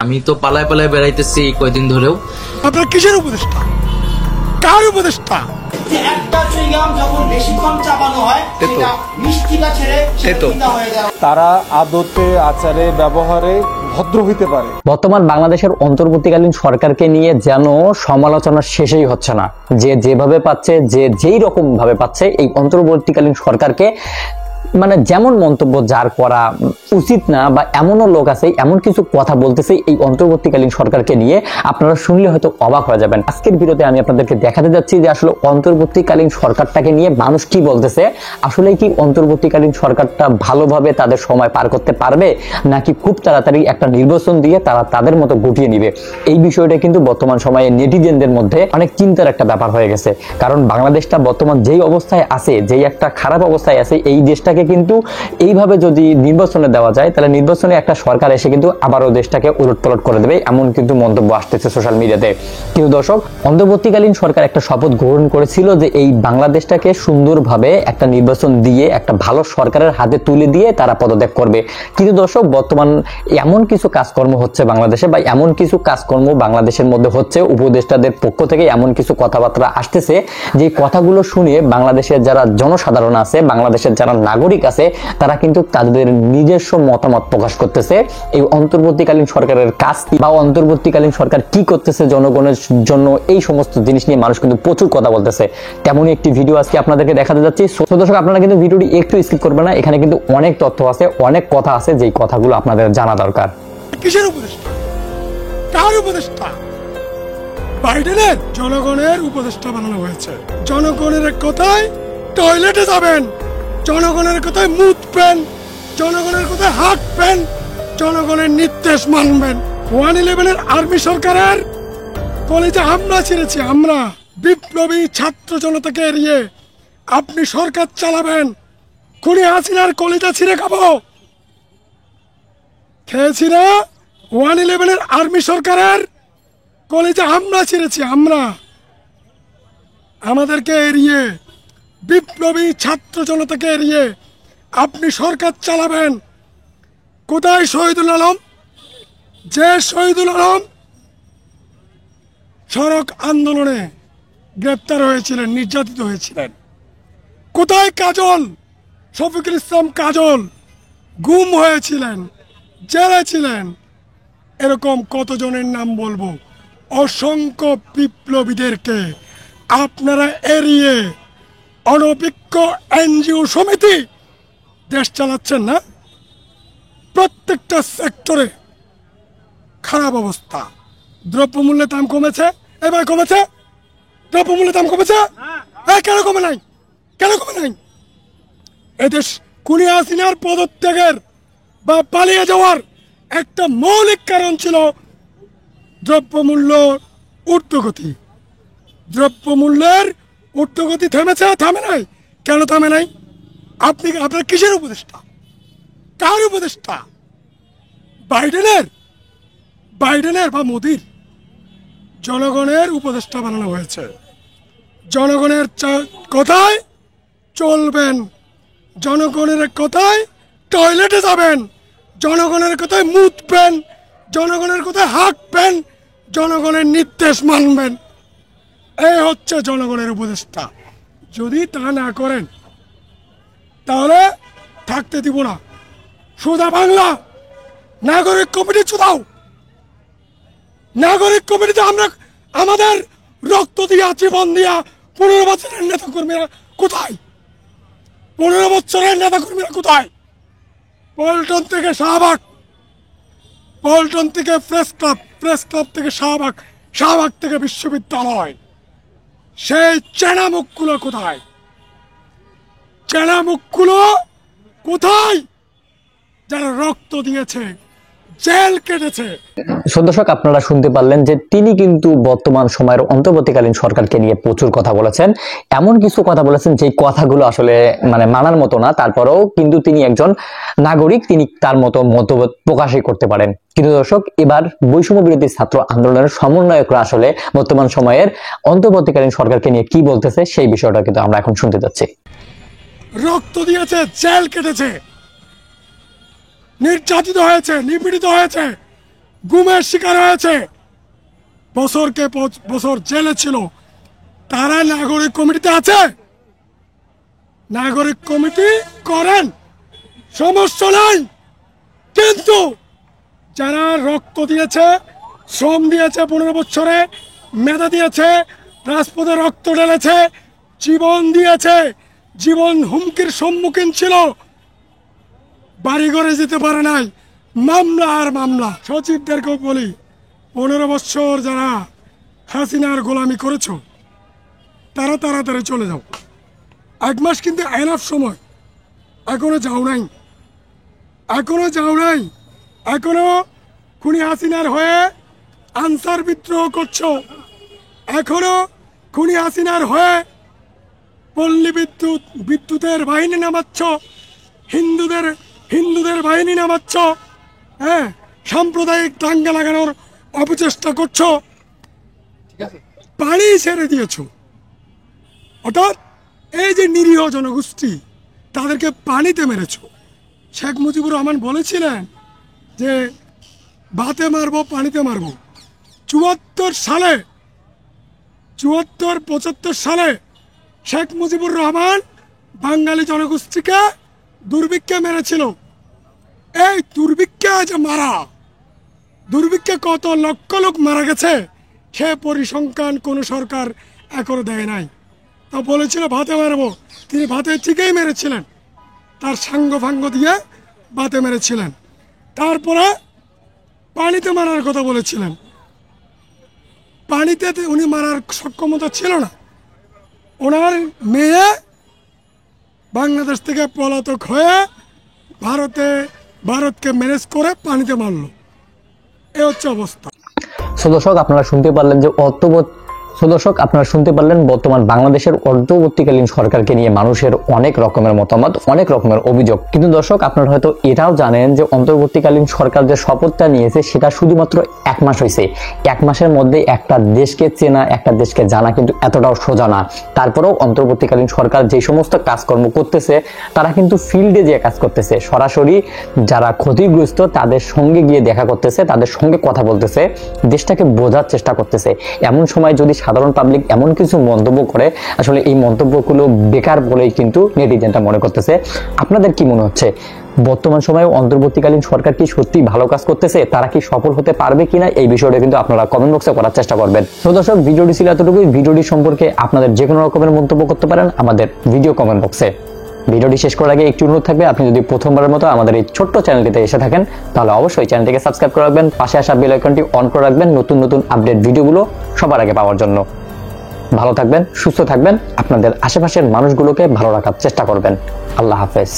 আমি তো পালায় পালায় বেড়াইতেছি কয়দিন ধরেও। আপনার কিসের উপদেষ্টা, কার উপদেষ্টা? যে একটা চুইংগাম যখন বেশিক্ষণ চাবানো হয় সেটা মিষ্টিটা ছেড়ে সেটা হয়ে যায়। তারা আদতে আচারে ব্যবহারে ভদ্র হইতে পারে। বর্তমান বাংলাদেশের অন্তর্বর্তীকালীন সরকারকে নিয়ে যেন সমালোচনা শেষই হচ্ছে না। যে যেভাবে পাচ্ছে, যে যেই রকম ভাবে পাচ্ছে এই অন্তর্বর্তীকালীন সরকারকে, মানে যেমন মন্তব্য যার করা উচিত না বা এমনও লোক আছে এমন কিছু কথা বলতেছে এই অন্তর্বর্তীকালীন সরকারকে নিয়ে, আপনারা শুনলে হয়তো অবাক হয়ে যাবেন। আজকের ভিডিওতে আমি আপনাদেরকে দেখাতে যাচ্ছি যে আসলে অন্তর্বর্তীকালীন সরকারটাকে নিয়ে মানুষ কি বলতেছে। আসলে কি অন্তর্বর্তীকালীন সরকারটা ভালোভাবে তাদের সময় পার করতে পারবে, নাকি খুব তাড়াতাড়ি একটা নির্বাচন দিয়ে তারা তাদের মতো গুটিয়ে নিবে? এই বিষয়টা কিন্তু বর্তমান সময়ে নেটিজেনদের মধ্যে অনেক চিন্তার একটা ব্যাপার হয়ে গেছে। কারণ বাংলাদেশটা বর্তমান যেই অবস্থায় আছে, যেই একটা খারাপ অবস্থায় আছে, এই দেশটাকে কিন্তু এইভাবে যদি নির্বাচনে দেওয়া যায় তাহলে নির্বাচনে একটা সরকার এসে কিন্তু আবারও দেশটাকে উলটপালট করে দেবে, এমন কিন্তু মন্তব্য আসতেছে সোশ্যাল মিডিয়াতে। কিন্তু দর্শক, অন্তর্বর্তীকালীন সরকার একটা শপথ গ্রহণ করেছিল যে এই বাংলাদেশটাকে সুন্দরভাবে একটা নির্বাচন দিয়ে একটা ভালো সরকারের হাতে তুলে দিয়ে তারা পদত্যাগ করবে। কিন্তু দর্শক, বর্তমান এমন কিছু কাজকর্ম হচ্ছে বাংলাদেশে, বা এমন কিছু কাজকর্ম বাংলাদেশের মধ্যে হচ্ছে, উপদেষ্টাদের পক্ষ থেকে এমন কিছু কথাবার্তা আসতেছে যে কথাগুলো শুনে বাংলাদেশের যারা জনসাধারণ আছে, বাংলাদেশের যারা নাগরিক আছে, তারা কিন্তু তাদের নিজস্ব মতামত প্রকাশ করতেছে এই অন্তর্বর্তীকালীন সরকারের কাজ বা অন্তর্বর্তীকালীন সরকার কি করতেছে জনগণের জন্য। এই সমস্ত জিনিস নিয়ে মানুষ কিন্তু প্রচুর কথা বলতেছে। তেমনই একটি ভিডিও আজকে আপনাদেরকে দেখাতে যাচ্ছি। দর্শক, আপনারা কিন্তু ভিডিওটি একটু স্কিপ করবেন না, এখানে কিন্তু অনেক তথ্য আছে, অনেক কথা আছে, যেই কথাগুলো আপনাদের জানা দরকার। কিসের উপদেষ্টা, কার উপদেষ্টা? বাইডেনের জনগণের উপদেষ্টা বানানো হয়েছে। জনগণের কথায় টয়লেটে যাবেন, জনগণের কথায় মুতবেন, জনগণের কথায় হাঁটবেন, জনগণের নির্দেশ মানবেন। 111-এর আর্মি সরকারের কলেজে হামলা ছেড়েছি আমরা। বিপ্লবী ছাত্র জনতাকে এড়িয়ে আপনি সরকার চালাবেন, খুনি হাসিনার কলেজা ছিঁড়ে খাবো। খেয়েছি না? 111-এর আর্মি সরকারের কলেজে হামলা ছেড়েছি আমরা। আমাদেরকে এড়িয়ে, বিপ্লবী ছাত্র জনতাকে এড়িয়ে আপনি সরকার চালাবেন। কোথায় শহীদুল আলম? যে শহীদুল আলম সড়ক আন্দোলনে গ্রেপ্তার হয়েছিলেন, নির্যাতিত হয়েছিলেন। কোথায় কাজল, শফিকুল ইসলাম কাজল গুম হয়েছিলেন, জেলে ছিলেন। এরকম কতজনের নাম বলবো? অসংখ্য বিপ্লবীদেরকে আপনারা এড়িয়ে অনভিজ্ঞ এনজিও সমিতি দেশ চালাচ্ছেন না। প্রত্যেকটা সেক্টরে খারাপ অবস্থা। দ্রব্যমূল্যের দাম কমেছে, এবার কমেছে। দ্রব্যমূল্যের দাম কমেছে, কেন কমে নাই? কেন কমে নাই? এদেশ খুনি হাসিনার পদত্যাগের বা পালিয়ে যাওয়ার একটা মৌলিক কারণ ছিল দ্রব্যমূল্য ঊর্ধ্বগতি। দ্রব্যমূল্যের ঊর্ধ্বগতি থেমেছে? থামে নাই। কেন থামে নাই? আপনার কিসের উপদেষ্টা, কার উপদেষ্টা? বাইডেনের বা মোদির? জনগণের উপদেষ্টা বানানো হয়েছে। জনগণের কথায় চলবেন, জনগণের কথায় টয়লেটে যাবেন, জনগণের কথায় মুতবেন, জনগণের কথায় হাঁটবেন, জনগণের নির্দেশ মানবেন। এই হচ্ছে জনগণের উপদেষ্টা। যদি তা না করেন তাহলে থাকতে দিব না। সোজা বাংলা, নাগরিক কমিটি চুদাও। নাগরিক কমিটিতে আমরা আমাদের রক্ত দিয়া, জীবন দিয়া 15 বছরের নেতা কর্মীরা কোথায়? 15 বছরের নেতা কর্মীরা কোথায়? পল্টন থেকে শাহবাগ, পল্টন থেকে প্রেস ক্লাব, প্রেস ক্লাব থেকে শাহবাগ, শাহবাগ থেকে বিশ্ববিদ্যালয়। সেই চেনা মুখগুলো কোথায়? চেনা মুখগুলো কোথায়? যারা রক্ত দিয়েছে, জেল কেটেছে। দর্শক, আপনারা শুনতে পারলেন যে তিনি কিন্তু বর্তমান সময়ের অন্তর্বর্তীকালীন সরকারকে নিয়ে প্রচুর কথা বলেছেন। এমন কিছু কথা বলেছেন যে কথাগুলো আসলে মানে মানার মতো না। তারপরেও কিন্তু তিনি একজন নাগরিক, তিনি তার মতো মতভেদ প্রকাশই করতে পারেন। কিন্তু দর্শক, এবার বৈষম্য বিরোধী ছাত্র আন্দোলনের সমন্বয়করা আসলে বর্তমান সময়ের অন্তর্বর্তীকালীন সরকারকে নিয়ে কি বলতেছে সেই বিষয়টা কিন্তু আমরা এখন শুনতে যাচ্ছি। রক্ত দিয়েছে, জেল কেটেছে, নির্যাতিত হয়েছে, নিপীড়িত হয়েছে, গুমের শিকার হয়েছে, বছরকে বছর জেলে ছিল, তারা নাগরিক কমিটিতে আছে। নাগরিক কমিটি করেন, সমস্যা নাই, কিন্তু যারা রক্ত দিয়েছে, শ্রম দিয়েছে, 15 বছরে মেধা দিয়েছে, রাজপথে রক্ত ঢেলেছে, জীবন দিয়েছে, জীবন হুমকির সম্মুখীন ছিল, বাড়ি ঘরে যেতে পারে নাই, মামলা আর মামলা। সচিবদেরকেও বলি, 15 বছর যারা হাসিনার গোলামি করেছ, তারা তাড়াতাড়ি চলে যাও। 1 মাস কিন্তু এনাফ সময়, এখনো যাও নাই, এখনো যাও নাই, এখনো খুনি হাসিনার হয়ে আনসার বিদ্রোহ করছো, এখনো খুনি হাসিনার হয়ে পল্লী বিদ্যুতের বাহিনী নামাচ্ছ, হিন্দুদের বাহিনী নামাচ্ছ, হ্যাঁ, সাম্প্রদায়িক দাঙ্গা লাগানোর অপচেষ্টা করছো, পানি ছেড়ে দিয়েছ। অর্থাৎ এই যে নিরীহ জনগোষ্ঠী, তাদেরকে পানিতে মেরেছ। শেখ মুজিবুর রহমান বলেছিলেন যে ভাতে মারবো, পানিতে মারবো। 74 সালে, 74-75 সালে শেখ মুজিবুর রহমান বাঙালি জনগোষ্ঠীকে দুর্ভিক্ষে মেরেছিল। এই দুর্ভিক্ষে যে মারা, দুর্ভিক্ষে কত লক্ষ লোক মারা গেছে, সে পরিসংখ্যান কোন সরকার এখনো দেয় নাই। তা বলেছিল ভাতে মারবো, তিনি ভাতে ঠিকই মেরেছিলেন, তার সাঙ্গ ফাঙ্গ দিয়ে ভাতে মেরেছিলেন। তারপরে পানিতে মারার কথা বলেছিলেন, পানিতে উনি মারার সক্ষমতা ছিল না। ওনার মেয়ে বাংলাদেশ থেকে পলাতক হয়ে ভারতকে ম্যানেজ করে পানিতে মারলো। এ হচ্ছে অবস্থা। দর্শক আপনারা শুনতে পারলেন যে বর্তমান বাংলাদেশের অন্তর্বর্তীকালীন সরকারকে নিয়ে মানুষের অনেক রকমের মতামত, অনেক রকমের অভিযোগ। কিন্তু দর্শক আপনারা হয়তো এটাও জানেন যে অন্তর্বর্তীকালীন সরকার যে শপথটা নিয়েছে সেটা শুধুমাত্র 1 মাস হয়েছে। 1 মাসের মধ্যে একটা দেশকে চেনা, একটা দেশকে জানা কিন্তু এতটাও সোজা না। তারপরেও অন্তর্বর্তীকালীন সরকার যে সমস্ত কাজকর্ম করতেছে, তারা কিন্তু ফিল্ডে যে কাজ করতেছে, সরাসরি যারা ক্ষতিগ্রস্ত তাদের সঙ্গে গিয়ে দেখা করতেছে, তাদের সঙ্গে কথা বলতেছে, দেশটাকে বোঝার চেষ্টা করতেছে। এমন সময় যদি সাধারণ পাবলিক এমন কিছু মন্তব্য করে, আসলে এই মন্তব্যগুলো বেকার বলেই কিন্তু নেটিজেনটা মনে করতেছে। আপনাদের কি মনে হচ্ছে, বর্তমান সময়ে অন্তর্বর্তীকালীন সরকার কি সত্যি ভালো কাজ করতেছে? তারা কি সফল হতে পারবে কিনা, এই বিষয়টা কিন্তু আপনারা কমেন্ট বক্সে করার চেষ্টা করবেন। তো দর্শক, ভিডিওটি ছিল এতটুকুই। ভিডিওটি সম্পর্কে আপনাদের যে কোনো রকমের মন্তব্য করতে পারেন আমাদের ভিডিও কমেন্ট বক্সে। ভিডিওটি শেষ করার আগে একটু অনুরোধ থাকবে, আপনি যদি প্রথমবারের মতো আমাদের এই ছোট্ট চ্যানেলটিতে এসে থাকেন, তাহলে অবশ্যই চ্যানেলটিকে সাবস্ক্রাইব করে রাখবেন, পাশে আসা বেল আইকনটি অন করে রাখবেন নতুন নতুন আপডেট ভিডিওগুলো সবার আগে পাওয়ার জন্য। ভালো থাকবেন, সুস্থ থাকবেন, আপনাদের আশেপাশের মানুষগুলোকে ভালো রাখার চেষ্টা করবেন। আল্লাহ হাফেজ।